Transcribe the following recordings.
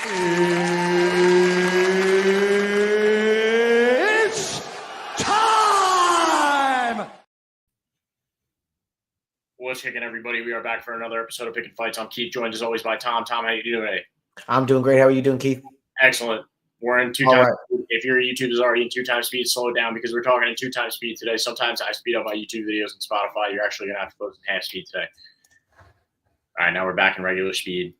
It's time! What's kicking, everybody? We are back for another episode of Picking Fights. I'm Keith, joined as always by Tom. Tom, how you doing today? I'm doing great. How are you doing, Keith? Excellent. We're in 2 times. Right. If your YouTube is already in 2 times speed, slow it down because we're talking in 2 times speed today. Sometimes I speed up my YouTube videos and Spotify. You're actually going to have to post in half speed today. All right, now we're back in regular speed.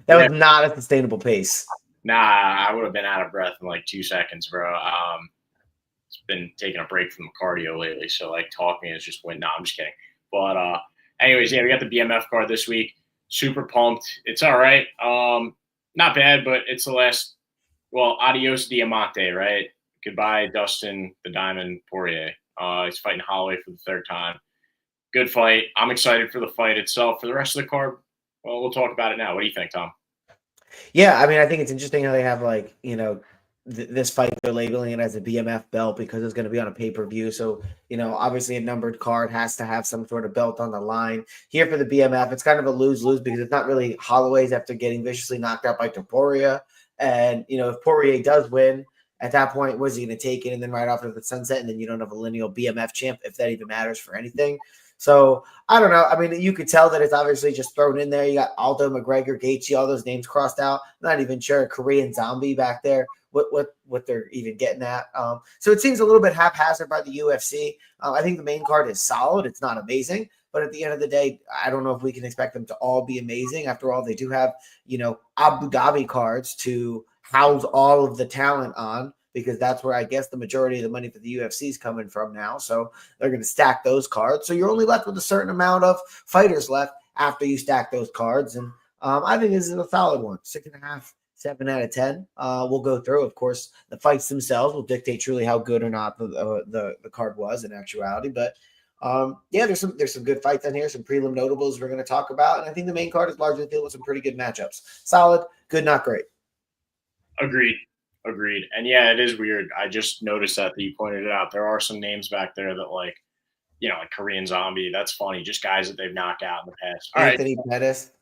That was not a sustainable pace. Nah, I would have been out of breath in like 2 seconds, bro. It's been taking a break from the cardio lately, so like talking is just went. No, I'm just kidding. But anyways, yeah, we got the BMF card this week. Super pumped. It's all right. Not bad, but it's the last. Well, adios Diamante, right? Goodbye, Dustin the Diamond Poirier. He's fighting Holloway for the 3rd time. Good fight. I'm excited for the fight itself. For the rest of the card, well, we'll talk about it now. What do you think, Tom? Yeah, I mean, I think it's interesting how they have this fight, they're labeling it as a BMF belt because it's going to be on a pay-per-view. So, obviously a numbered card has to have some sort of belt on the line. Here for the BMF, it's kind of a lose-lose because it's not really Holloway's after getting viciously knocked out by Poirier. And, if Poirier does win, at that point, where's he going to take it? And then right after the sunset, and then you don't have a lineal BMF champ, if that even matters for anything. So I don't know. I mean, you could tell that it's obviously just thrown in there. You got Aldo, McGregor, Gaethje, all those names crossed out. Not even sure Korean Zombie back there. What they're even getting at. So it seems a little bit haphazard by the UFC. I think the main card is solid. It's not amazing, but at the end of the day, I don't know if we can expect them to all be amazing. After all, they do have Abu Dhabi cards to house all of the talent on, because that's where I guess the majority of the money for the UFC is coming from now. So they're going to stack those cards. So you're only left with a certain amount of fighters left after you stack those cards. And I think this is a solid one. 6.5, 7 out of 10. We'll go through. Of course, the fights themselves will dictate truly how good or not the card was in actuality. But yeah, there's some good fights on here, some prelim notables we're going to talk about. And I think the main card is largely filled with some pretty good matchups. Solid, good, not great. Agreed. And yeah, it is weird. I just noticed that you pointed it out. There are some names back there that like Korean Zombie. That's funny. Just guys that they've knocked out in the past. All Anthony Pettis.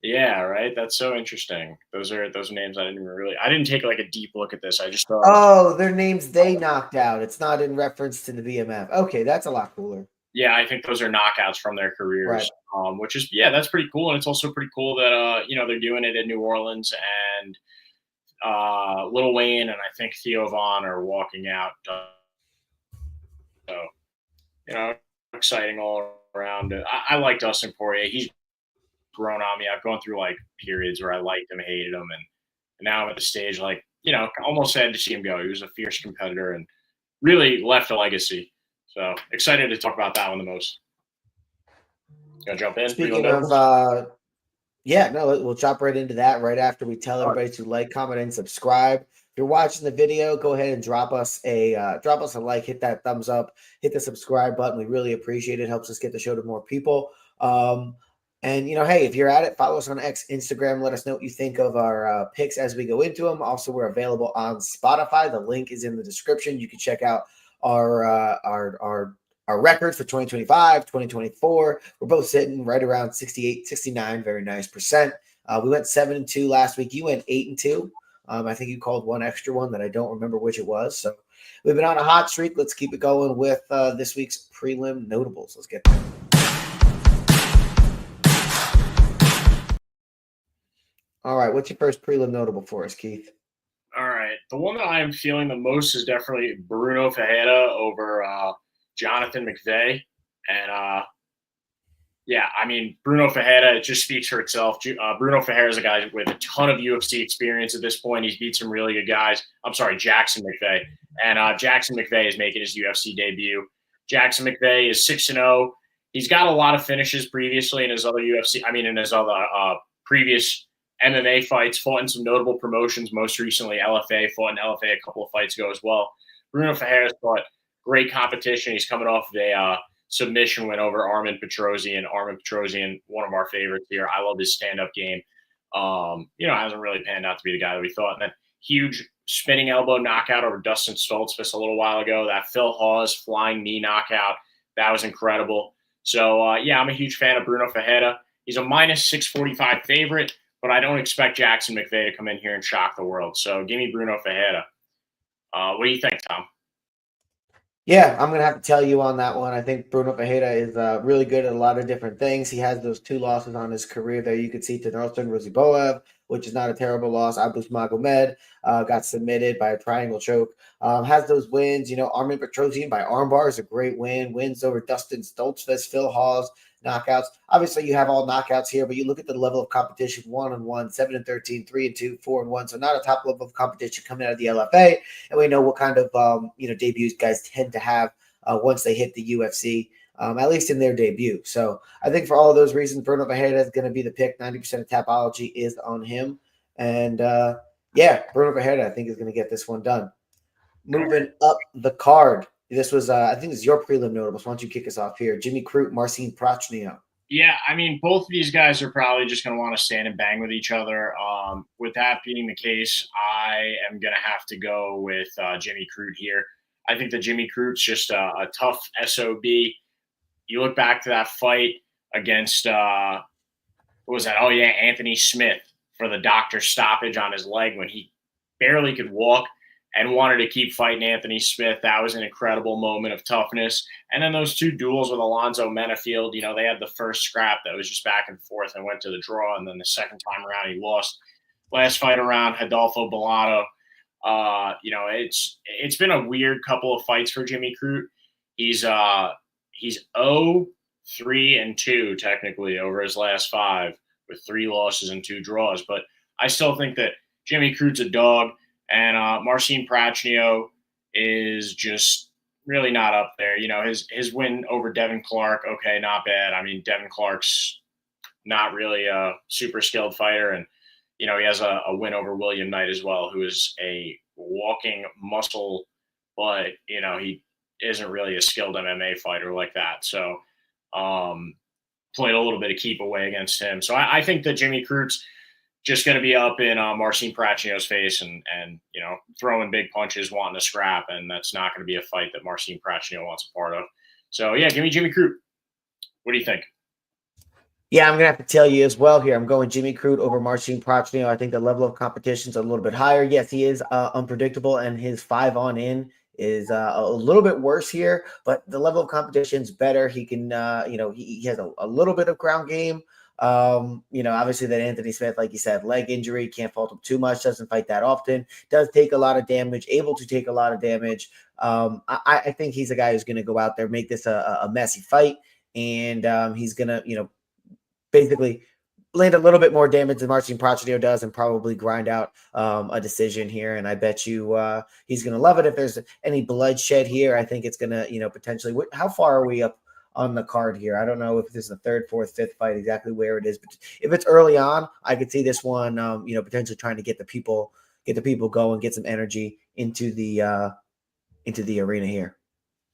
Yeah, right. That's so interesting. Those are names I didn't take like a deep look at this. I just thought. Oh, they're names they knocked out. It's not in reference to the BMF. Okay, that's a lot cooler. Yeah, I think those are knockouts from their careers, right. Which is that's pretty cool, and it's also pretty cool that they're doing it in New Orleans, and Lil Wayne and I think Theo Vaughn are walking out. So exciting all around. I like Dustin Poirier. He's grown on me. I've gone through like periods where I liked him, hated him, and now I'm at the stage like almost sad to see him go. He was a fierce competitor and really left a legacy. So excited to talk about that one the most. You gonna jump in? Speaking of, we'll jump right into that right after we tell everybody to like, comment, and subscribe. If you're watching the video, go ahead and drop us a like, hit that thumbs up, hit the subscribe button. We really appreciate it. Helps us get the show to more people. And hey, if you're at it, follow us on X, Instagram. Let us know what you think of our picks as we go into them. Also, we're available on Spotify. The link is in the description. You can check out our records for 2025, 2024. We're both sitting right around 68, 69, very nice %. We went 7-2 last week. You went 8-2. I think you called one extra one that I don't remember which it was. So we've been on a hot streak. Let's keep it going with this week's prelim notables. Let's get there. All right, what's your first prelim notable for us, Keith? All right, the one that I'm feeling the most is definitely Bruno Ferreira over Jonathan McVeigh. And I mean, Bruno Ferreira, it just speaks for itself. Bruno Ferreira is a guy with a ton of UFC experience at this point. He's beat some really good guys. I'm sorry, Jackson McVeigh. And Jackson McVeigh is making his UFC debut. Jackson McVeigh is 6-0. He's got a lot of finishes previously in his other previous MMA fights, fought in some notable promotions, most recently LFA, fought in LFA a couple of fights ago as well. Bruno Ferreira's fought great competition. He's coming off of a submission win over Armin Petrosyan. Armin Petrosyan, one of our favorites here. I love his stand-up game. Hasn't really panned out to be the guy that we thought. And then huge spinning elbow knockout over Dustin Stoltzfus a little while ago. That Phil Hawes flying knee knockout, that was incredible. So, I'm a huge fan of Bruno Ferreira. He's a minus 645 favorite. but I don't expect Jackson McVeigh to come in here and shock the world. So give me Bruno Ferreira. What do you think, Tom? Yeah, I'm gonna have to tell you on that one. I think Bruno Ferreira is really good at a lot of different things. He has those 2 losses on his career there. You could see to Northern Roziboev, which is not a terrible loss. Abus Magomed got submitted by a triangle choke. Has those wins. Armin Petrosian by armbar is a great win. Wins over Dustin Stoltzfus, Phil Hawes, knockouts. Obviously, you have all knockouts here, but you look at the level of competition: 1-1, 7-13, 3-2, 4-1. So not a top level of competition coming out of the LFA. And we know what kind of debuts guys tend to have once they hit the UFC, at least in their debut. So I think for all of those reasons, Bruno Ferreira is going to be the pick. 90% of Tapology is on him. And Bruno Ferreira, I think, is going to get this one done. Moving up the card. This was, I think, this is your prelim notables. Why don't you kick us off here? Jimmy Crute, Marcin Prachnio. Yeah, I mean, both of these guys are probably just going to want to stand and bang with each other. With that being the case, I am going to have to go with Jimmy Crute here. I think that Jimmy Crute's just a tough SOB. You look back to that fight against, what was that? Oh, yeah, Anthony Smith for the doctor stoppage on his leg when he barely could walk and wanted to keep fighting Anthony Smith. That was an incredible moment of toughness. And then those 2 duels with Alonzo Menafield, they had the first scrap that was just back and forth and went to the draw. And then the second time around, he lost. Last fight around, Adolfo Bolano. It's been a weird couple of fights for Jimmy Crute. He's 0-3-2 technically over his last 5 with 3 losses and 2 draws. But I still think that Jimmy Crute's a dog. And Marcin Prachnio is just really not up there. His win over Devin Clark, okay, not bad. I mean, Devin Clark's not really a super skilled fighter. And, he has a win over William Knight as well, who is a walking muscle, but, he isn't really a skilled MMA fighter like that. So played a little bit of keep away against him. So I think that Jimmy Crute's just going to be up in Marcin Prachnio's face and throwing big punches, wanting to scrap, and that's not going to be a fight that Marcin Prachnio wants a part of. So, yeah, give me Jimmy Crute. What do you think? Yeah, I'm going to have to tell you as well here. I'm going Jimmy Crute over Marcin Prachnio. I think the level of competition is a little bit higher. Yes, he is unpredictable, and his 5 on in is a little bit worse here, but the level of competition is better. He can, he has a little bit of ground game. Obviously that Anthony Smith, like you said, leg injury, can't fault him too much, doesn't fight that often, does take a lot of damage, able to take a lot of damage. I think he's a guy who's going to go out there, make this a messy fight, and he's going to, basically land a little bit more damage than Marcin Prachnio does and probably grind out a decision here. And I bet you he's going to love it. If there's any bloodshed here, I think it's going to, potentially, how far are we up on the card here? I don't know if this is the 3rd, 4th, 5th fight, exactly where it is, but if it's early on, I could see this one, potentially trying to get the people going, get some energy into the arena here.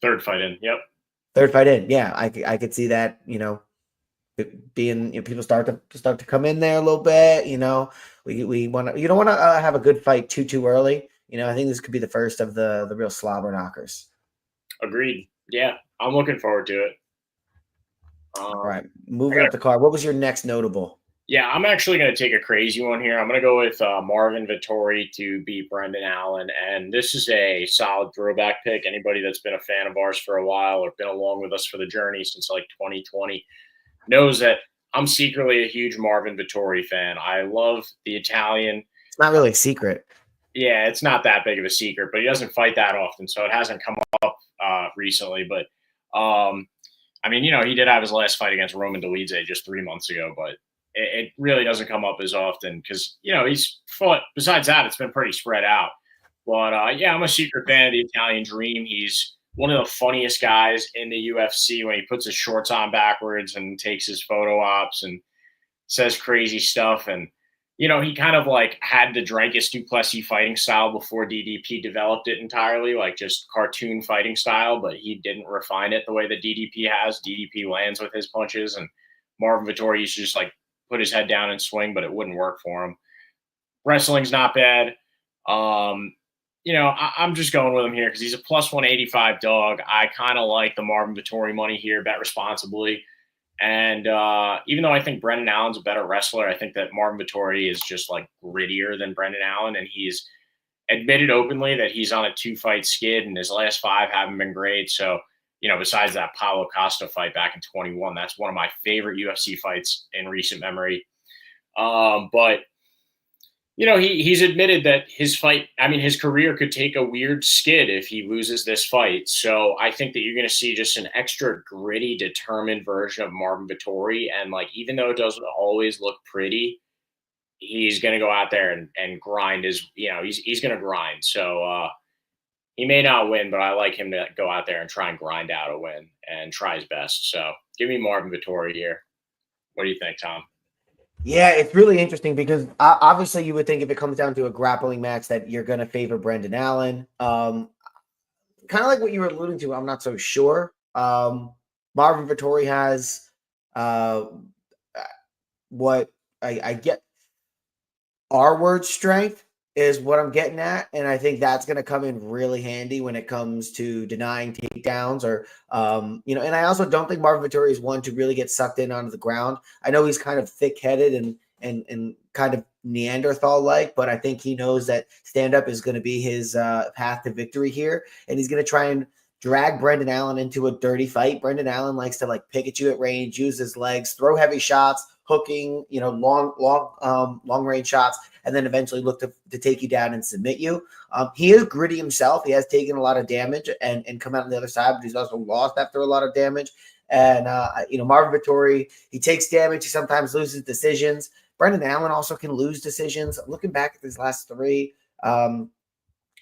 3rd fight in. Yep. 3rd fight in. Yeah. I could see that, being people start to come in there a little bit. We want to, you don't want to have a good fight too early. I think this could be the first of the real slobber knockers. Agreed. Yeah, I'm looking forward to it. All right, moving up the card. What was your next notable? Yeah, I'm actually going to take a crazy one here. I'm going to go with Marvin Vettori to beat Brendan Allen, and this is a solid throwback pick. Anybody that's been a fan of ours for a while or been along with us for the journey since like 2020 knows that I'm secretly a huge Marvin Vettori fan. I love the Italian. It's not really a secret. Yeah, it's not that big of a secret, but he doesn't fight that often, so it hasn't come up recently. But, he did have his last fight against Roman Dolidze just 3 months ago, but it really doesn't come up as often because, he's fought. Besides that, it's been pretty spread out. But, I'm a secret fan of the Italian Dream. He's one of the funniest guys in the UFC when he puts his shorts on backwards and takes his photo ops and says crazy stuff. And, he kind of like had the Dricus du Plessis fighting style before DDP developed it entirely, like just cartoon fighting style, but he didn't refine it the way that DDP has. DDP lands with his punches, and Marvin Vettori used to just like put his head down and swing, but it wouldn't work for him. Wrestling's not bad. I'm just going with him here because he's a plus 185 dog. I kind of like the Marvin Vettori money here, bet responsibly. And even though I think Brendan Allen's a better wrestler, I think that Marvin Vettori is just like grittier than Brendan Allen, and he's admitted openly that he's on a 2-fight skid, and his last 5 haven't been great. So, besides that Paulo Costa fight back in 21, that's one of my favorite UFC fights in recent memory. But he's admitted that his career could take a weird skid if he loses this fight. So I think that you're going to see just an extra gritty, determined version of Marvin Vettori. And even though it doesn't always look pretty, he's going to go out there and grind he's going to grind. So he may not win, but I like him to go out there and try and grind out a win and try his best. So give me Marvin Vettori here. What do you think, Tom? Yeah, it's really interesting because obviously you would think if it comes down to a grappling match that you're going to favor Brendan Allen. Kind of like what you were alluding to, I'm not so sure. Marvin Vettori has what I get. Our word strength is what I'm getting at, and I think that's going to come in really handy when it comes to denying takedowns or, and I also don't think Marvin Vettori is one to really get sucked in onto the ground. I know he's kind of thick-headed and kind of Neanderthal-like, but I think he knows that stand-up is going to be his path to victory here, and he's going to try and drag Brendan Allen into a dirty fight. Brendan Allen likes to pick at you at range, use his legs, throw heavy shots, hooking, long range shots, and then eventually look to take you down and submit you. He is gritty himself. He has taken a lot of damage and come out on the other side, but he's also lost after a lot of damage. And, Marvin Vettori, he takes damage. He sometimes loses decisions. Brendan Allen also can lose decisions. Looking back at his last 3,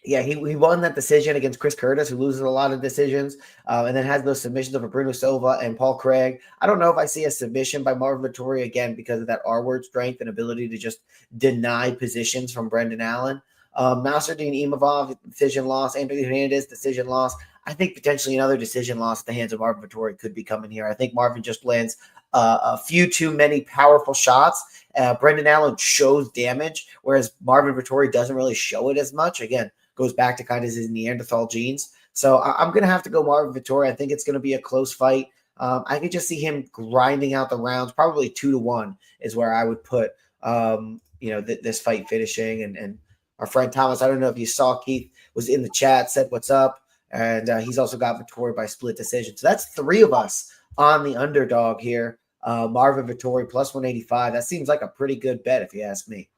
he won that decision against Chris Curtis, who loses a lot of decisions, and then has those submissions over Bruno Silva and Paul Craig. I don't know if I see a submission by Marvin Vettori again because of that R-word strength and ability to just deny positions from Brendan Allen. Nasruddin Imavov, decision loss. Anthony Hernandez, decision loss. I think potentially another decision loss at the hands of Marvin Vettori could be coming here. I think Marvin just lands a few too many powerful shots. Brendan Allen shows damage, whereas Marvin Vettori doesn't really show it as much. Again, goes back to kind of his Neanderthal genes. So I'm going to have to go Marvin Vettori. I think it's going to be a close fight. I could just see him grinding out the rounds. Probably 2-1 is where I would put, this fight finishing. And our friend Thomas, I don't know if you saw, Keith was in the chat, said what's up. And he's also got Vettori by split decision. So that's 3 of us on the underdog here. Marvin Vettori plus 185. That seems like a pretty good bet if you ask me.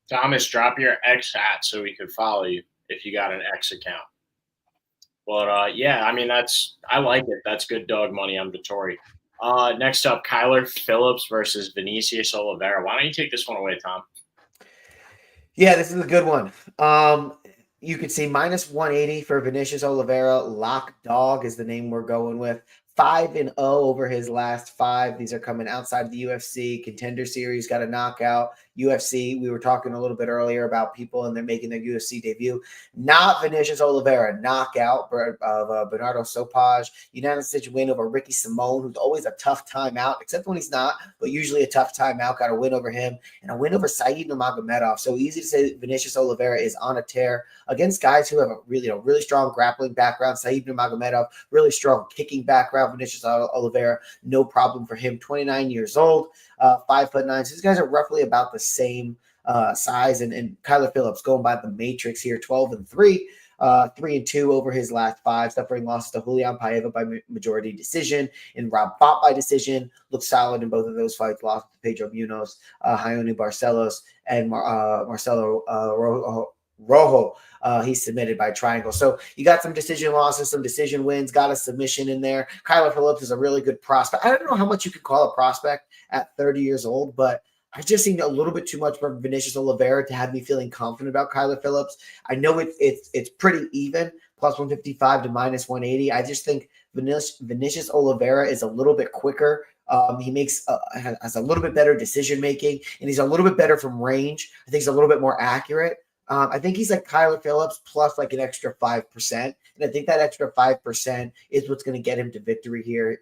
Thomas, drop your X hat so we could follow you if you got an X account. But I like it. That's good dog money on Vettori. Next up, Kyler Phillips versus Vinicius Oliveira. Why don't you take this one away, Tom? Yeah, this is a good one. You could see minus 180 for Vinicius Oliveira. Lock dog is the name we're going with. 5-0 over his last 5. These are coming outside of the UFC. Contender Series got a knockout. UFC, we were talking a little bit earlier about people and they're making their UFC debut. Not Vinicius Oliveira, knockout of Bernardo Sopaj. Unanimous decision win over Ricky Simone, who's always a tough time out, except when he's not, but usually a tough time out. Got a win over him and a win over Said Nurmagomedov. So easy to say Vinicius Oliveira is on a tear against guys who have a really strong grappling background. Said Nurmagomedov, really strong kicking background. Vinicius Oliveira, no problem for him. 29 years old, 5'9". So these guys are roughly about the same size. And Kyler Phillips going by the matrix here, 12-3, 3-2 over his last 5, suffering losses to Julian Paiva by majority decision and Rob Bott by decision. Looked solid in both of those fights. Lost to Pedro Munoz, Jaime Barcelos, and Marcelo Rojo. He's submitted by triangle. So you got some decision losses, some decision wins, got a submission in there. Kyler Phillips is a really good prospect. I don't know how much you could call a prospect at 30 years old, but I've just seen a little bit too much from Vinicius Oliveira to have me feeling confident about Kyler Phillips. I know it's pretty even, plus 155 to minus 180. I just think Vinicius Oliveira is a little bit quicker. He has a little bit better decision making, and he's a little bit better from range. I think he's a little bit more accurate. I think he's like Kyler Phillips plus like an extra 5%. And I think that extra 5% is what's going to get him to victory here.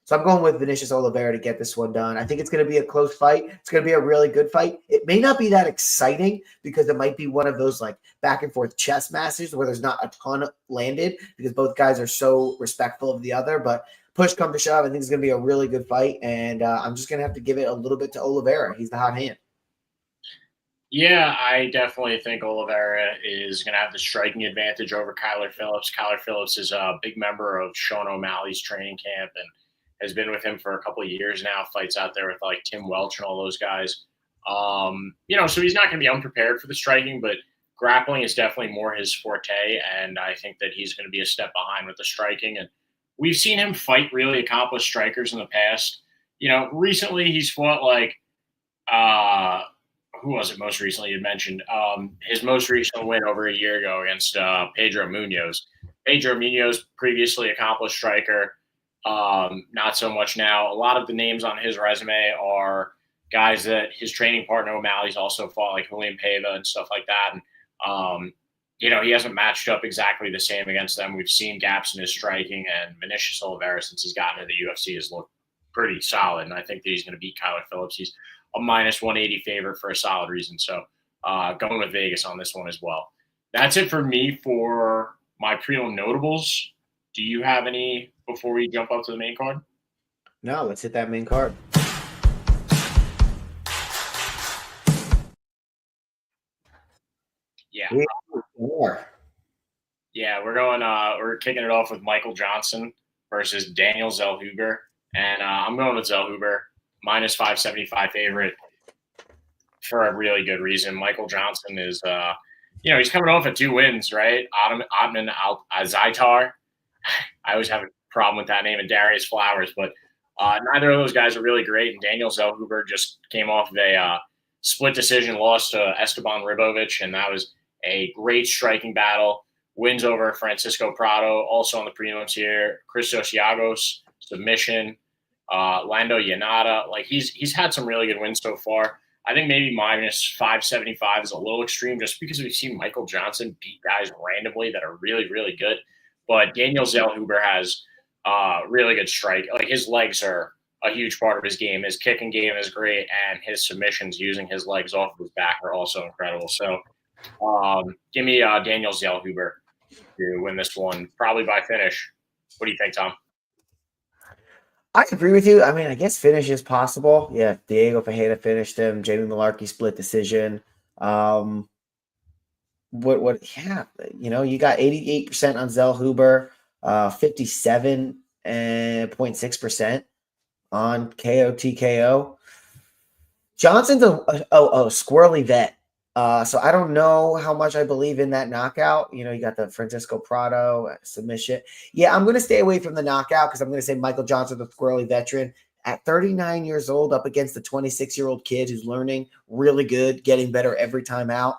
So I'm going with Vinicius Oliveira to get this one done. I think it's going to be a close fight. It's going to be a really good fight. It may not be that exciting because it might be one of those like back and forth chess matches where there's not a ton landed because both guys are so respectful of the other. But push come to shove, I think it's going to be a really good fight, and I'm just going to have to give it a little bit to Oliveira. He's the hot hand. Yeah, I definitely think Oliveira is going to have the striking advantage over Kyler Phillips. Kyler Phillips is a big member of Sean O'Malley's training camp and has been with him for a couple of years now. Fights out there with like Tim Welch and all those guys. So he's not going to be unprepared for the striking, but grappling is definitely more his forte, and I think that he's going to be a step behind with the striking. And we've seen him fight really accomplished strikers in the past. Recently he's fought like who was it most recently you mentioned? His most recent win over a year ago against Pedro Munoz. Pedro Munoz, previously accomplished striker, not so much now. A lot of the names on his resume are guys that his training partner O'Malley's also fought, like Julian Paiva and stuff like that. And, he hasn't matched up exactly the same against them. We've seen gaps in his striking, and Vinicius Oliveira, since he's gotten to the UFC, has looked pretty solid. And I think that he's going to beat Kyler Phillips. He's a minus 180 favorite for a solid reason. So going with Vegas on this one as well. That's it for me for my prelim notables. Do you have any before we jump up to the main card? No, let's hit that main card. Yeah. Yeah, we're kicking it off with Michael Johnson versus Daniel Zellhuber. And I'm going with Zellhuber, minus 575 favorite for a really good reason. Michael Johnson is, he's coming off of 2 wins, right? Otman Al-Zaitar. I always have a problem with that name, and Darius Flowers, but neither of those guys are really great. And Daniel Zellhuber just came off of a split decision loss to Esteban Ribovic, and that was a great striking battle. Wins over Francisco Prado, also on the prelims here. Christos Giagos, submission. Lando Yanada, like he's had some really good wins so far. I think maybe minus 575 is a little extreme, just because we've seen Michael Johnson beat guys randomly that are really, really good. But Daniel Zellhuber has really good strike. Like his legs are a huge part of his game. His kicking game is great, and his submissions using his legs off of his back are also incredible. So give me Daniel Zellhuber to win this one, probably by finish. What do you think, Tom? I agree with you. I mean, I guess finish is possible. Yeah, Diego Ferreira finished him. Jamie Malarkey split decision. Yeah, you got 88% on Zellhuber, 57.6% on KO TKO. Johnson's a squirrely vet. So I don't know how much I believe in that knockout. You got the Francisco Prado submission. Yeah, I'm going to stay away from the knockout because I'm going to say Michael Johnson, the squirrely veteran, at 39 years old, up against the 26-year-old kid who's learning really good, getting better every time out.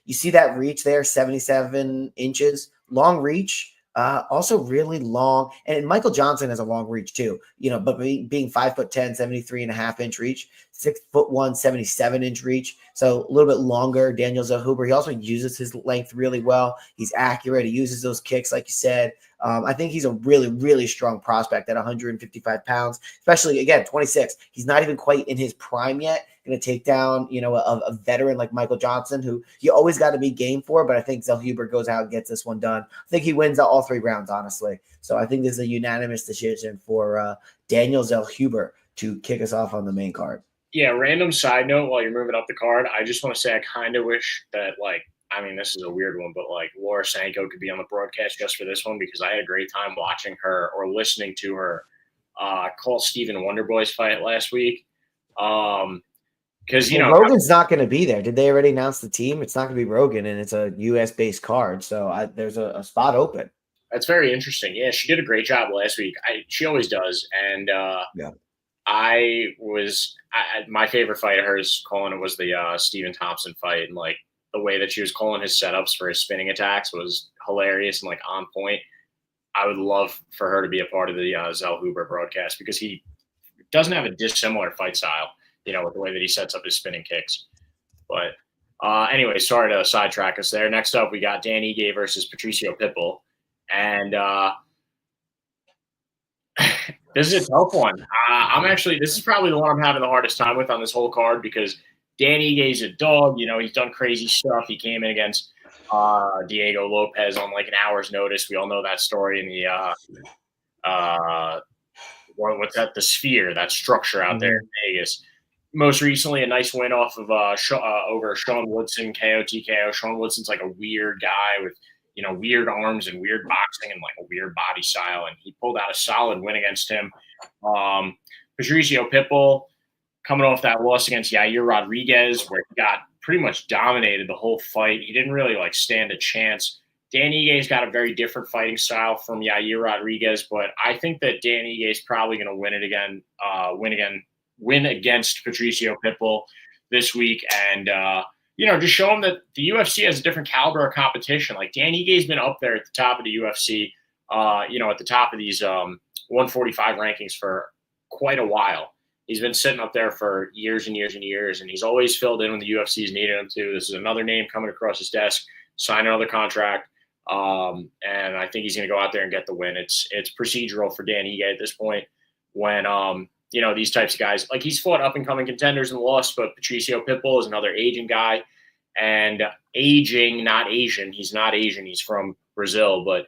You see that reach there, 77 inches, long reach. Also really long, and Michael Johnson has a long reach too, but being 5'10", 73.5-inch reach, 6'1", 77-inch reach. So a little bit longer. Daniel Zellhuber, he also uses his length really well. He's accurate. He uses those kicks, like you said. I think he's a really, really strong prospect at 155 pounds, especially, again, 26. He's not even quite in his prime yet. Going to take down, a veteran like Michael Johnson, who you always got to be game for, but I think Zellhuber goes out and gets this one done. I think he wins all 3 rounds, honestly. So I think this is a unanimous decision for Daniel Zellhuber to kick us off on the main card. Yeah, random side note while you're moving up the card, I just want to say I kind of wish that, this is a weird one, but Laura Sanko could be on the broadcast just for this one, because I had a great time watching her or listening to her call Stephen Wonderboy's fight last week. Because Rogan's not going to be there. Did they already announce the team? It's not going to be Rogan, and it's a U.S.-based card, so there's a spot open. That's very interesting. Yeah, she did a great job last week. She always does, and yeah. My favorite fight of hers calling it was the Stephen Thompson fight, and the way that she was calling his setups for his spinning attacks was hilarious and on point. I would love for her to be a part of the Zellhuber broadcast, because he doesn't have a dissimilar fight style, with the way that he sets up his spinning kicks. But anyway, sorry to sidetrack us there. Next up, we got Dan Ige versus Patricio Pitbull. And this is a tough one. This is probably the one I'm having the hardest time with on this whole card, because Dan Ige's a dog. He's done crazy stuff. He came in against Diego Lopez on an hour's notice. We all know that story in the what's that? The Sphere, that structure out there in Vegas. Most recently, a nice win off of over Sean Woodson, KO TKO. Sean Woodson's like a weird guy with weird arms and weird boxing and like a weird body style, and he pulled out a solid win against him. Patricio Pitbull coming off that loss against Yair Rodriguez, where he got pretty much dominated the whole fight. He didn't really like stand a chance. Dan Igue's got a very different fighting style from Yair Rodriguez, but I think that Dan Igue's probably going to win against Patricio Pitbull this week, and just show him that the UFC has a different caliber of competition. Like Dan Igue's been up there at the top of the UFC, at the top of these 145 rankings for quite a while. He's been sitting up there for years and years and years, and he's always filled in when the UFC's needed him to. This is another name coming across his desk, sign another contract, and I think he's going to go out there and get the win. It's procedural for Dan Ige at this point when these types of guys, like he's fought up and coming contenders and lost, but Patricio Pitbull is another Asian guy, and not Asian. He's not Asian. He's from Brazil, but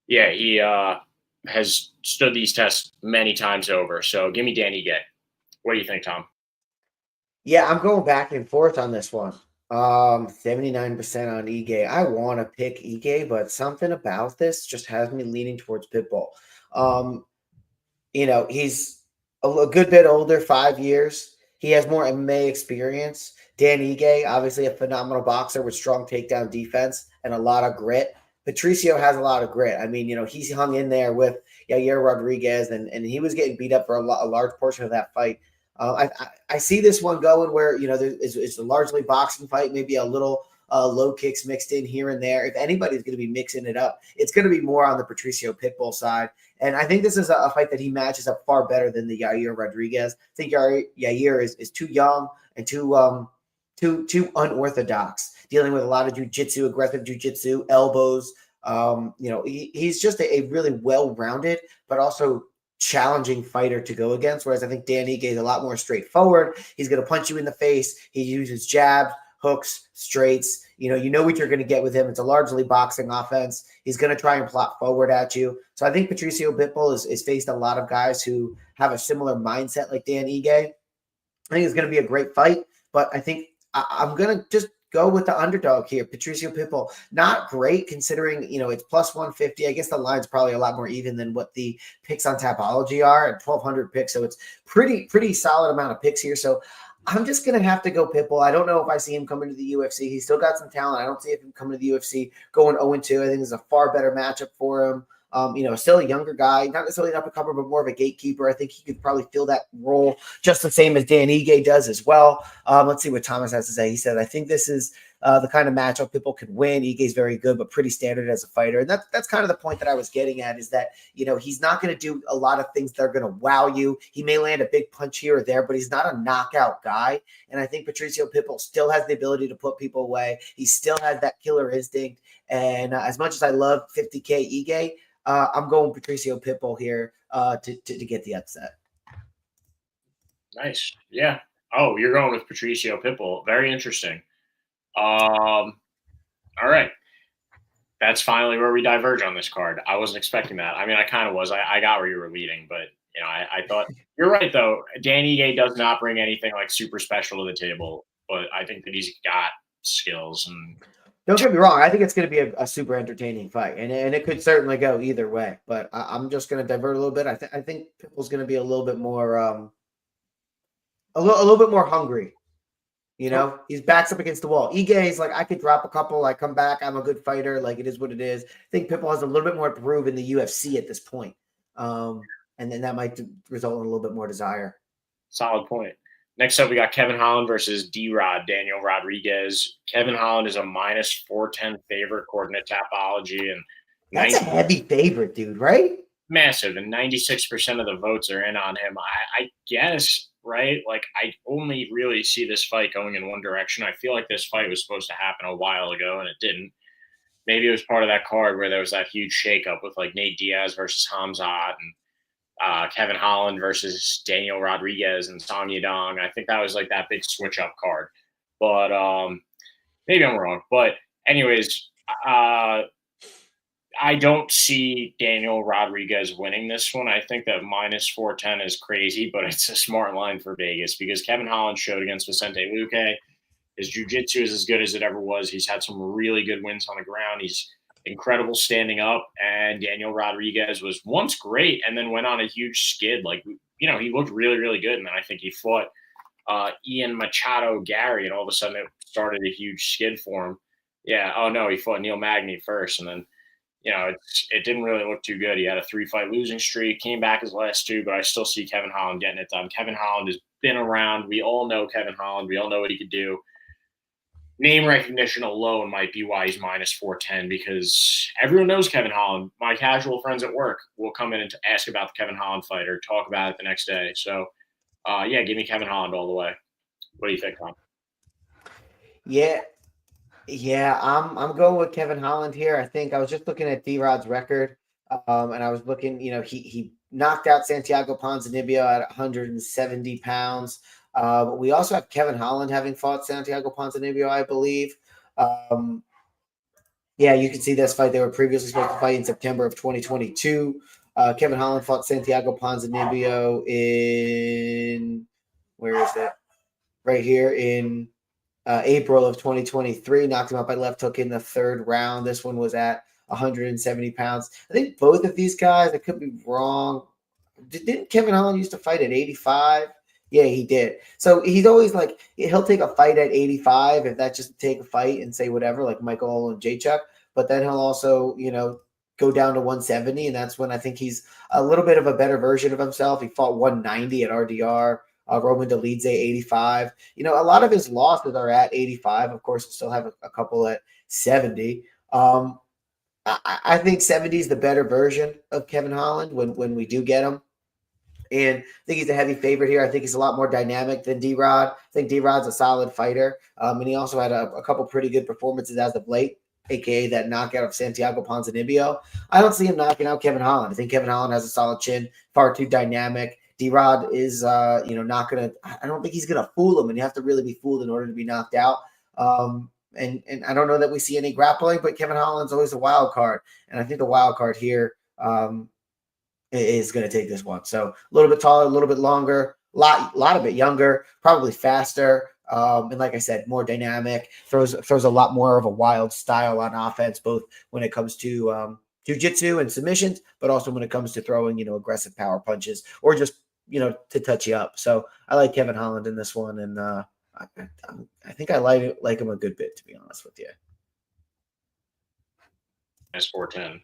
he has stood these tests many times over. So give me Dan Ige. What do you think, Tom? Yeah, I'm going back and forth on this one. 79% on Ige. I want to pick Ige, but something about this just has me leaning towards Pitbull. He's a good bit older, 5 years. He has more MMA experience. Dan Ige, obviously a phenomenal boxer with strong takedown defense and a lot of grit. Patricio has a lot of grit. I mean, he's hung in there with Yair Rodriguez, and he was getting beat up for a large portion of that fight. I see this one going where, it's a largely boxing fight, maybe a little low kicks mixed in here and there. If anybody's going to be mixing it up, it's going to be more on the Patricio Pitbull side. And I think this is a fight that he matches up far better than the Yair Rodriguez. I think Yair is too young and too unorthodox, dealing with a lot of jiu-jitsu, aggressive jiu-jitsu, elbows. He's just a really well-rounded, but also challenging fighter to go against. Whereas I think Dan Ige is a lot more straightforward. He's going to punch you in the face. He uses jabs, hooks, straights. You know what you're going to get with him. It's a largely boxing offense. He's going to try and plot forward at you. So I think Patricio Pitbull is faced a lot of guys who have a similar mindset like Dan Ige. I think it's going to be a great fight, but I think I'm going to just go with the underdog here. Patricio Pitbull, not great considering, it's plus 150. I guess the line's probably a lot more even than what the picks on Tapology are at 1,200 picks. So it's pretty solid amount of picks here. So I'm just going to have to go Pitbull. I don't know if I see him coming to the UFC. He's still got some talent. I don't see him coming to the UFC going 0-2. I think it's a far better matchup for him. Still a younger guy, not necessarily an up-and-comer, but more of a gatekeeper. I think he could probably fill that role just the same as Dan Ige does as well. Let's see what Thomas has to say. He said, I think this is the kind of matchup people could win. Ige's very good, but pretty standard as a fighter. And that's kind of the point that I was getting at, is that, he's not going to do a lot of things that are going to wow you. He may land a big punch here or there, but he's not a knockout guy. And I think Patricio Pitbull still has the ability to put people away. He still has that killer instinct. And as much as I love 50K Ige, I'm going Patricio Pitbull here to get the upset. Nice. Yeah. Oh, you're going with Patricio Pitbull. Very interesting. All right. That's finally where we diverge on this card. I wasn't expecting that. I mean, I kind of was. I got where you were leading, but I thought you're right though. Dan Ige does not bring anything like super special to the table, but I think that he's got skills. And don't get me wrong, I think it's going to be a super entertaining fight, and it could certainly go either way. But I'm just going to divert a little bit. I think Pitbull's going to be a little bit more, a little bit more hungry. He's backs up against the wall. Ige's like, I could drop a couple, I come back, I'm a good fighter. Like, it is what it is. I think Pitbull has a little bit more to prove in the UFC at this point, and then that might result in a little bit more desire. Solid point. Next up, we got Kevin Holland versus D-Rod, Daniel Rodriguez. Kevin Holland is a minus 410 favorite according to Tapology. And that's a heavy favorite, dude, right? Massive. And 96% of the votes are in on him. I guess, right? Like, I only really see this fight going in one direction. I feel like this fight was supposed to happen a while ago, and it didn't. Maybe it was part of that card where there was that huge shakeup with, like, Nate Diaz versus Hamzat and Kevin Holland versus Daniel Rodriguez and Song Yadong. I think that was like that big switch up card, but maybe I'm wrong. But anyways, I I don't see Daniel Rodriguez winning this one. I think that minus 410 is crazy, but it's a smart line for Vegas because Kevin Holland showed against Vicente Luque. His jiu-jitsu is as good as it ever was. He's had some really good wins on the ground. He's incredible standing up. And Daniel Rodriguez was once great and then went on a huge skid. Like, he looked really, really good. And then I think he fought Ian Machado Gary, and all of a sudden it started a huge skid for him. Yeah. Oh, no, he fought Neil Magny first. And then, it didn't really look too good. He had a 3-fight losing streak, came back his last 2, but I still see Kevin Holland getting it done. Kevin Holland has been around. We all know Kevin Holland. We all know what he could do. Name recognition alone might be why he's minus 410 because everyone knows Kevin Holland. My casual friends at work will come in and ask about the Kevin Holland fight or talk about it the next day. So, give me Kevin Holland all the way. What do you think, Tom? Yeah, I'm going with Kevin Holland here. I think I was just looking at D-Rod's record, and I was looking. He knocked out Santiago Ponzinibbio at 170 pounds. We also have Kevin Holland having fought Santiago Ponzinibbio, I believe. Yeah, you can see this fight. They were previously supposed to fight in September of 2022. Kevin Holland fought Santiago Ponzinibbio in, where is that? Right here in April of 2023. Knocked him out by left hook in the 3rd round. This one was at 170 pounds. I think both of these guys, I could be wrong. Didn't Kevin Holland used to fight at 85? Yeah, he did. So he's always like, he'll take a fight at 85 if that's just take a fight and say whatever, like Michael and Jacek. But then he'll also, go down to 170. And that's when I think he's a little bit of a better version of himself. He fought 190 at RDR. Roman Dolidze, 85. A lot of his losses are at 85. Of course, we still have a couple at 70. I think 70 is the better version of Kevin Holland when we do get him. And I think he's a heavy favorite here. I think he's a lot more dynamic than D-Rod. I think D-Rod's a solid fighter. And he also had a couple pretty good performances as of late, a.k.a. that knockout of Santiago Ponzinibbio. I don't see him knocking out Kevin Holland. I think Kevin Holland has a solid chin, far too dynamic. D-Rod is, not going to – I don't think he's going to fool him, and you have to really be fooled in order to be knocked out. And I don't know that we see any grappling, but Kevin Holland's always a wild card. And I think the wild card here is going to take this one. So a little bit taller, a little bit longer, lot of bit younger, probably faster. And like I said, more dynamic, throws a lot more of a wild style on offense, both when it comes to jiu-jitsu and submissions, but also when it comes to throwing, aggressive power punches or just, to touch you up. So I like Kevin Holland in this one. And I think I like him a good bit, to be honest with you. Minus 410.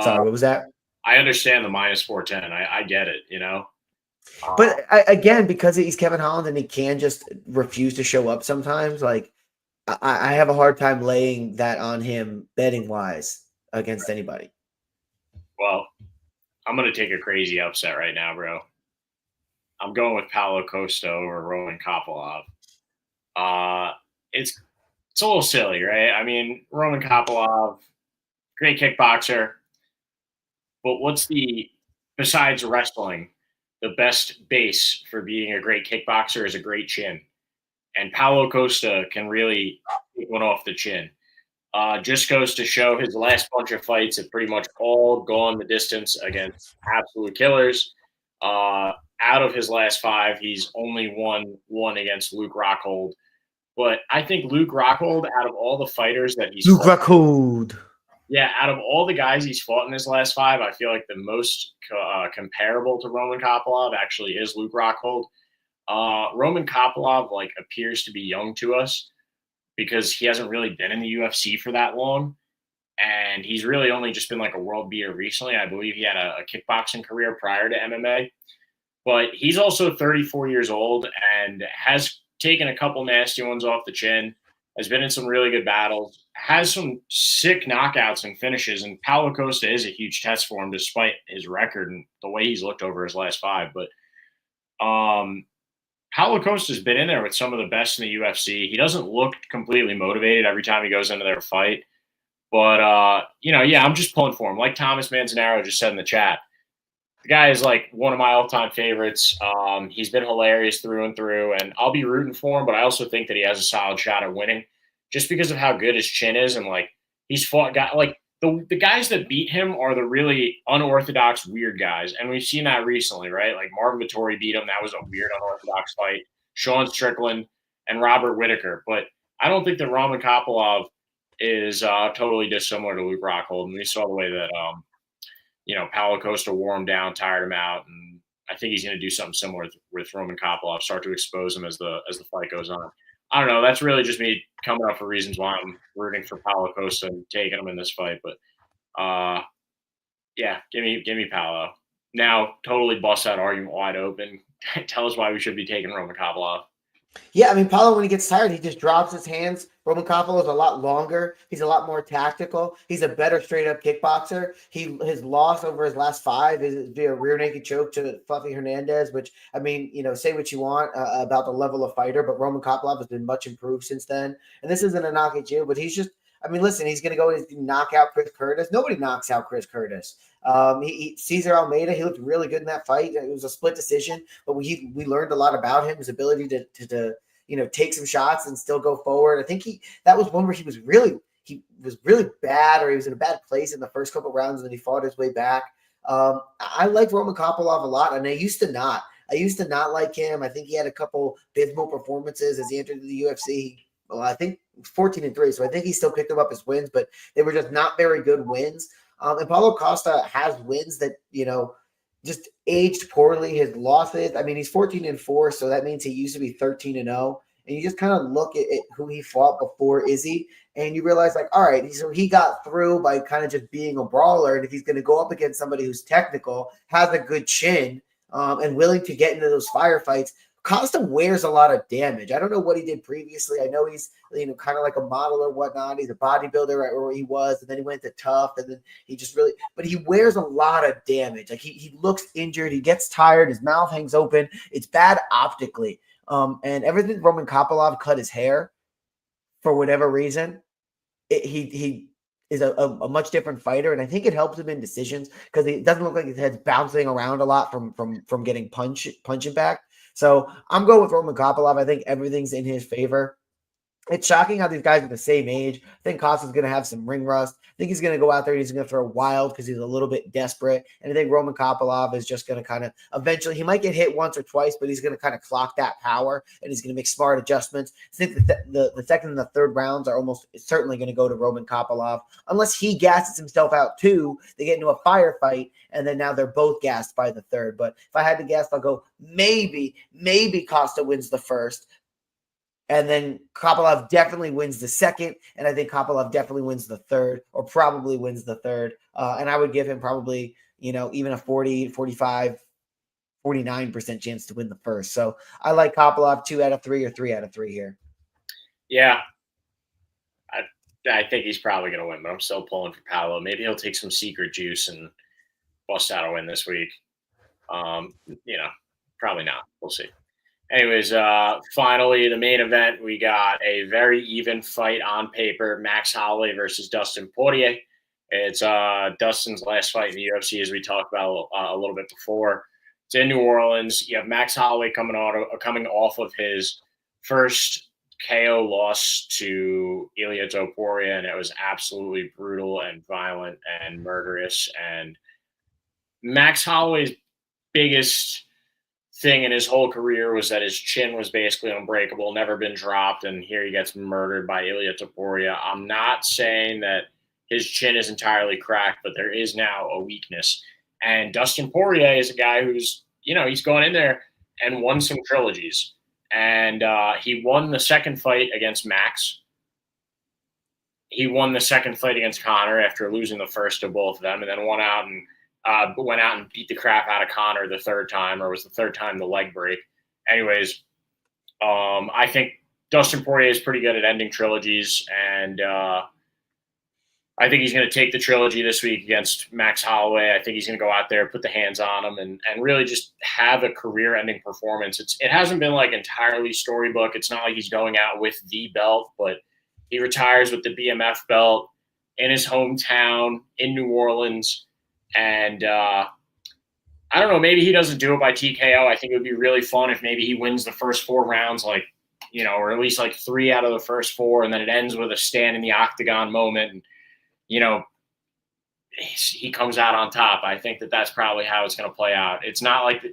Sorry, what was that? I understand the minus 410. I get it, But again, because he's Kevin Holland and he can just refuse to show up sometimes, like I have a hard time laying that on him betting wise against anybody. Well, I'm going to take a crazy upset right now, bro. I'm going with Paulo Costa over Roman Kopylov. It's a little silly, right? I mean, Roman Kopylov, great kickboxer, but besides wrestling, the best base for being a great kickboxer is a great chin. And Paulo Costa can really take one off the chin. Just goes to show his last bunch of fights have pretty much all gone the distance against absolute killers. Out of his last 5, he's only won 1 against Luke Rockhold. But I think Luke Rockhold, out of all the fighters that he's Rockhold. Yeah, out of all the guys he's fought in his last 5, I feel like the most comparable to Roman Kopylov actually is Luke Rockhold. Roman Kopylov appears to be young to us because he hasn't really been in the UFC for that long. And he's really only just been a world beater recently. I believe he had a kickboxing career prior to MMA. But he's also 34 years old and has taken a couple nasty ones off the chin, has been in some really good battles, has some sick knockouts and finishes. And Paulo Costa is a huge test for him despite his record and the way he's looked over his last 5. But Paulo Costa's been in there with some of the best in the UFC. He doesn't look completely motivated every time he goes into their fight. But, I'm just pulling for him. Like Thomas Manzanero just said in the chat, the guy is one of my all-time favorites. He's been hilarious through and through, and I'll be rooting for him, but I also think that he has a solid shot at winning just because of how good his chin is. And, he's fought guys the guys that beat him are the really unorthodox, weird guys, and we've seen that recently, right? Like Marvin Vettori beat him. That was a weird, unorthodox fight. Sean Strickland and Robert Whittaker. But I don't think that Roman Kopylov is totally dissimilar to Luke Rockhold. And we saw the way that, Paulo Costa wore him down, tired him out. And I think he's going to do something similar with Roman Kopylov, start to expose him as the fight goes on. I don't know. That's really just me coming up for reasons why I'm rooting for Paulo Costa and taking him in this fight. But yeah, give me Paulo. Now, totally bust that argument wide open. Tell us why we should be taking Roman Kopylov. Yeah, I mean, Paulo, when he gets tired, he just drops his hands. Roman Kopylov is a lot longer. He's a lot more tactical. He's a better straight-up kickboxer. His loss over his last 5 is via rear naked choke to Fluffy Hernandez, which, I mean, say what you want about the level of fighter, but Roman Kopylov has been much improved since then. And this isn't a knock at you, but he's just, I mean, listen, he's going to go and knock out Chris Curtis. Nobody knocks out Chris Curtis. Cesar Almeida, he looked really good in that fight. It was a split decision, but we learned a lot about him, his ability to take some shots and still go forward. I think that was one where he was really bad, or he was in a bad place in the first couple rounds, and then he fought his way back. I like Roman Kopylov a lot, and I used to not like him. I think he had a couple abysmal performances as he entered the UFC. Well, I think 14-3, so I think he still picked up his wins, but they were just not very good wins. And Paulo Costa has wins that, just aged poorly. His losses, I mean, he's 14-4, so that means he used to be 13-0. And you just kind of look at who he fought before Izzy, and you realize, like, all right, so he got through by kind of just being a brawler. And if he's going to go up against somebody who's technical, has a good chin, and willing to get into those firefights, Costa wears a lot of damage. I don't know what he did previously. I know he's, kind of like a model or whatnot. He's a bodybuilder, right where he was, and then he went to tough, and then he just really – but he wears a lot of damage. Like, he looks injured. He gets tired. His mouth hangs open. It's bad optically. And ever since Roman Kopylov cut his hair for whatever reason, he is a much different fighter, and I think it helps him in decisions because it doesn't look like his head's bouncing around a lot from getting punching back. So I'm going with Roman Kopylov. I think everything's in his favor. It's shocking how these guys are the same age. I think Costa's going to have some ring rust. I think he's going to go out there and he's going to throw wild because he's a little bit desperate. And I think Roman Kopylov is just going to kind of eventually, he might get hit once or twice, but he's going to kind of clock that power and he's going to make smart adjustments. I think the second and the third rounds are almost certainly going to go to Roman Kopylov unless he gasses himself out too. They get into a firefight and then now they're both gassed by the third. But if I had to guess, I'll go maybe Costa wins the first. And then Kopylov definitely wins the second. And I think Kopylov definitely wins the third, or probably wins the third. And I would give him probably, even a 40, 45, 49% chance to win the first. So I like Kopylov 2 out of 3 or 3 out of 3 here. Yeah. I think he's probably going to win, but I'm still pulling for Paulo. Maybe he'll take some secret juice and bust out a win this week. Probably not. We'll see. Anyways, finally, the main event, we got a very even fight on paper, Max Holloway versus Dustin Poirier. It's Dustin's last fight in the UFC, as we talked about a little bit before. It's in New Orleans. You have Max Holloway coming off of his first KO loss to Ilia Topuria, and it was absolutely brutal and violent and murderous. And Max Holloway's biggest thing in his whole career was that his chin was basically unbreakable, never been dropped, and here he gets murdered by Ilia Topuria. I'm not saying that his chin is entirely cracked, but there is now a weakness. And Dustin Poirier is a guy who's, he's going in there and won some trilogies. And he won the second fight against Max. He won the second fight against Conor after losing the first to both of them, and then went out and beat the crap out of Conor the third time, or was the third time the leg break. Anyways, I think Dustin Poirier is pretty good at ending trilogies, and I think he's going to take the trilogy this week against Max Holloway. I think he's going to go out there, put the hands on him, and really just have a career-ending performance. It hasn't been like entirely storybook. It's not like he's going out with the belt, but he retires with the BMF belt in his hometown in New Orleans. And I don't know, maybe he doesn't do it by TKO. I think it would be really fun if maybe he wins the first 4 rounds, or at least 3 out of the first 4, and then it ends with a stand in the octagon moment. And, he comes out on top. I think that's probably how it's going to play out. It's not like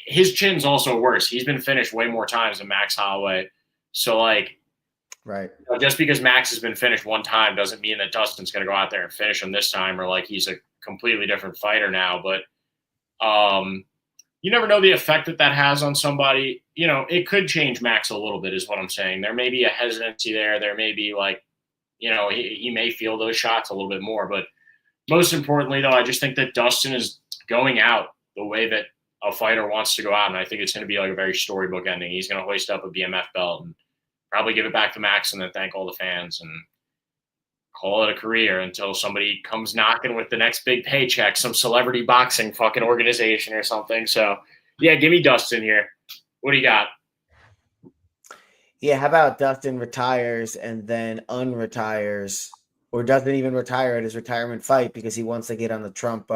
his chin's also worse. He's been finished way more times than Max Holloway. So like, right. Just because Max has been finished one time doesn't mean that Dustin's going to go out there and finish him this time, or like he's a completely different fighter now. But you never know the effect that has on somebody. It could change Max a little bit, is what I'm saying. There may be a hesitancy there. There may be like, he may feel those shots a little bit more. But most importantly, though, I just think that Dustin is going out the way that a fighter wants to go out. And I think it's going to be like a very storybook ending. He's going to hoist up a BMF belt and probably give it back to Max and then thank all the fans and call it a career until somebody comes knocking with the next big paycheck, some celebrity boxing fucking organization or something. So, yeah, give me Dustin here. What do you got? Yeah, how about Dustin retires and then unretires, or doesn't even retire at his retirement fight because he wants to get on the Trump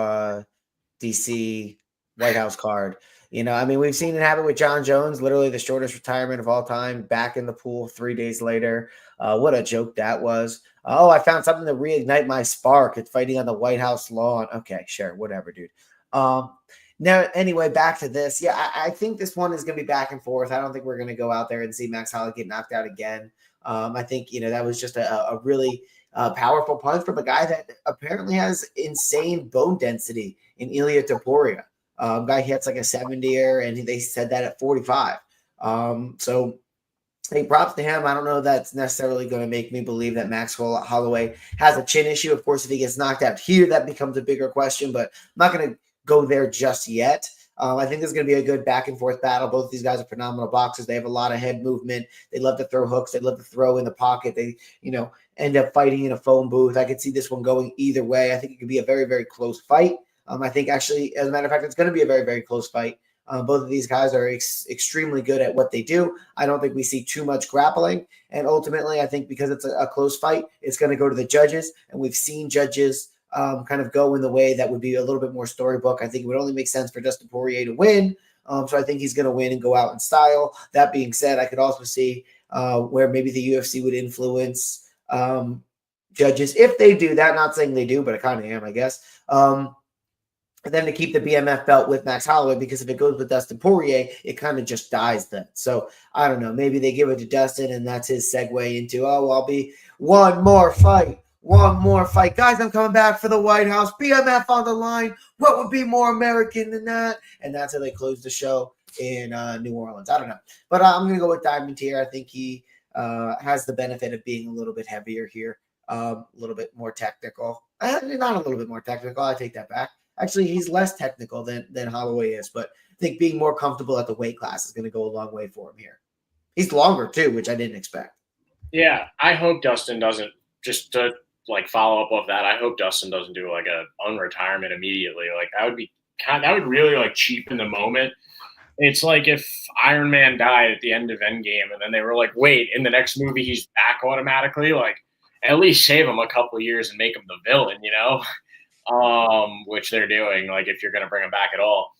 DC White House card? We've seen it happen with John Jones, literally the shortest retirement of all time, back in the pool 3 days later. What a joke that was. Oh, I found something to reignite my spark. It's fighting on the White House lawn. Okay, sure, whatever, dude. Now, anyway, back to this. Yeah, I think this one is going to be back and forth. I don't think we're going to go out there and see Max Holloway get knocked out again. I think, that was just a really powerful punch from a guy that apparently has insane bone density in Ilia Topuria. Guy hits like a 70-er, and they said that at 45. So, hey, props to him. I don't know if that's necessarily going to make me believe that Max Holloway has a chin issue. Of course, if he gets knocked out here, that becomes a bigger question, but I'm not going to go there just yet. I think there's going to be a good back and forth battle. Both of these guys are phenomenal boxers. They have a lot of head movement. They love to throw hooks. They love to throw in the pocket. They, end up fighting in a phone booth. I could see this one going either way. I think it could be a very, very close fight. I think actually, as a matter of fact, it's going to be a very, very close fight. Both of these guys are extremely good at what they do. I don't think we see too much grappling. And ultimately, I think because it's a close fight, it's going to go to the judges. And we've seen judges kind of go in the way that would be a little bit more storybook. I think it would only make sense for Dustin Poirier to win. So I think he's going to win and go out in style. That being said, I could also see where maybe the UFC would influence judges. If they do that, not saying they do, but I kind of am, I guess. And then to keep the BMF belt with Max Holloway, because if it goes with Dustin Poirier, it kind of just dies then. So I don't know. Maybe they give it to Dustin, and that's his segue into, I'll be one more fight. Guys, I'm coming back for the White House. BMF on the line. What would be more American than that? And that's how they close the show in New Orleans. I don't know. But I'm going to go with Diamond here. I think he has the benefit of being a little bit heavier here, a little bit more technical. Not a little bit more technical. I take that back. Actually, he's less technical than Holloway is, but I think being more comfortable at the weight class is going to go a long way for him here. He's longer, too, which I didn't expect. Yeah, I hope Dustin doesn't, just to follow up off that, I hope Dustin doesn't do like a unretirement immediately. Like that would really cheapen the moment. It's like if Iron Man died at the end of Endgame and then they were like, wait, in the next movie he's back automatically. Like, at least save him a couple of years and make him the villain, which they're doing, like if you're going to bring him back at all.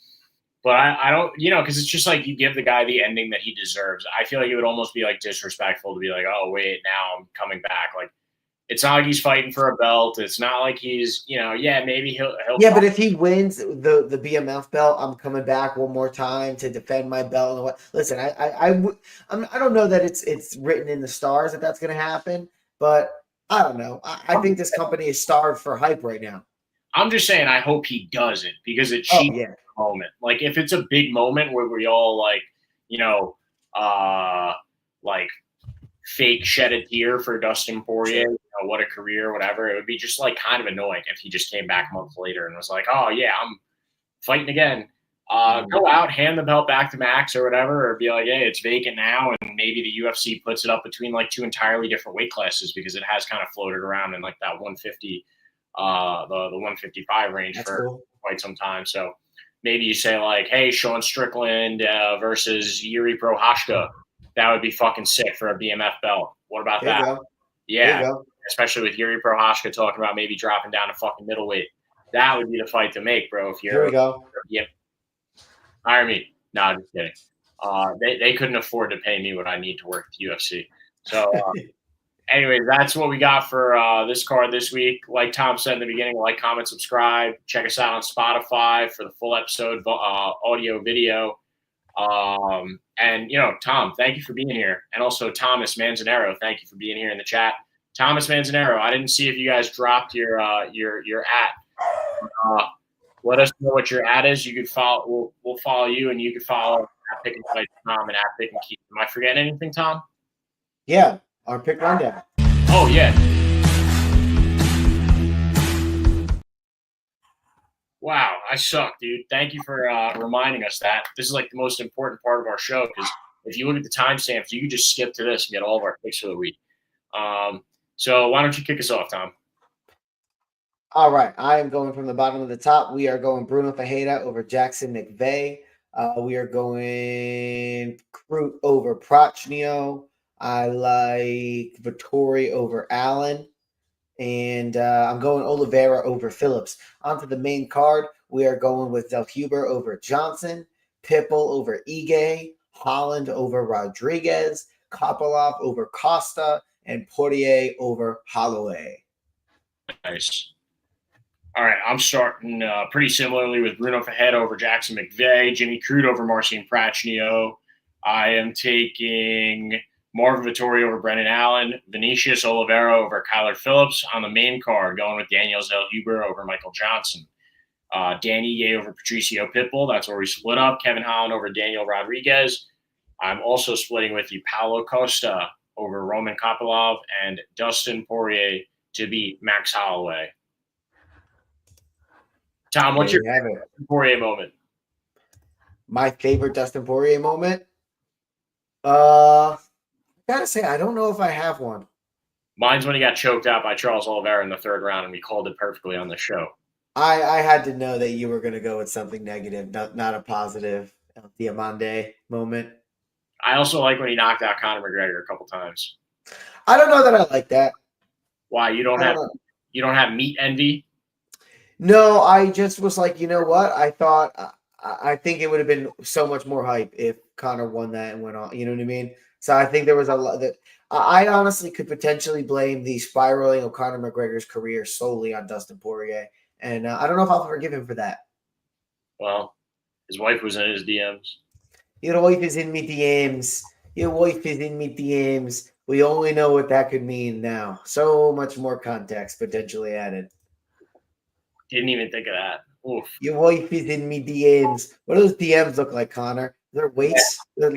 But I don't, because it's just like you give the guy the ending that he deserves. I feel like it would almost be like disrespectful to be like, oh, wait, now I'm coming back. Like, it's not like he's fighting for a belt. It's not like he's, maybe he'll. Yeah, but if he wins the BMF belt, I'm coming back one more time to defend my belt. And what? Listen, I don't know that it's written in the stars that that's going to happen, but I don't know. I think this company is starved for hype right now. I'm just saying I hope he doesn't, because it cheats the moment. Like, if it's a big moment where we all fake shed a tear for Dustin Poirier, what a career, whatever, it would be just kind of annoying if he just came back months later and was like, oh yeah, I'm fighting again. Go out, hand the belt back to Max or whatever, or be like, hey, it's vacant now, and maybe the UFC puts it up between two entirely different weight classes, because it has kind of floated around in that 150, the 155 range for quite some time. So maybe you say hey, Sean Strickland versus Yuri Prochazka. That would be fucking sick for a BMF belt. What about that? Yeah, especially with Yuri Prochazka talking about maybe dropping down to fucking middleweight. That would be the fight to make, bro. If you're here we go. Yep. Hire me. No, I'm just kidding. They couldn't afford to pay me what I need to work at the UFC. So Anyways, that's what we got for this card this week. Like Tom said in the beginning, like, comment, subscribe. Check us out on Spotify for the full episode, audio, video. And, Tom, thank you for being here. And also Thomas Manzanero, thank you for being here in the chat. Thomas Manzanero, I didn't see if you guys dropped your at. Let us know what your at is. You could follow. We'll follow you, and you could follow at Pick and Fight Tom and at Pick and Keith. Am I forgetting anything, Tom? Yeah, our pick rundown. Oh yeah. Wow, I suck, dude. Thank you for reminding us that. This is like the most important part of our show because if you look at the timestamps, you can just skip to this and get all of our picks for the week. So why don't you kick us off, Tom? All right, I am going from the bottom of the top. We are going Bruno Ferreira over Jackson McVeigh. We are going Crute over Prochnio. I like Vittori over Allen. And I'm going Oliveira over Phillips. Onto the main card, we are going with Del Huber over Johnson, Pipple over Ige, Holland over Rodriguez, Kopylov over Costa, and Poirier over Holloway. Nice. All right, I'm starting pretty similarly with Bruno Ferreira over Jackson McVeigh, Jimmy Crute over Marcin Prachnio. I am taking Marvin Vittori over Brendan Allen, Vinicius Oliveira over Kyler Phillips. On the main card, going with Daniel Zellhuber over Michael Johnson. Danny Ye over Patricio Pitbull. That's where we split up. Kevin Holland over Daniel Rodriguez. I'm also splitting with you Paulo Costa over Roman Kopylov and Dustin Poirier to beat Max Holloway. Tom, what's your favorite Poirier moment? My favorite Dustin Poirier moment? I gotta say, I don't know if I have one. Mine's when he got choked out by Charles Oliveira in the third round, and we called it perfectly on the show. I had to know that you were going to go with something negative, not a positive Diamande moment. I also like when he knocked out Conor McGregor a couple times. I don't know that I like that. Why? You don't have meat envy? No, I just was like, you know what? I think it would have been so much more hype if Conor won that and went on. You know what I mean? So I think there was a lot that I honestly could potentially blame the spiraling of Conor McGregor's career solely on Dustin Poirier. And I don't know if I'll forgive him for that. Well, his wife was in his DMs. Your wife is in me DMs. Your wife is in me DMs. We only know what that could mean now. So much more context potentially added. Didn't even think of that. Oof. Your wife is in me DMs. What do those DMs look like, Connor? They're weights. They're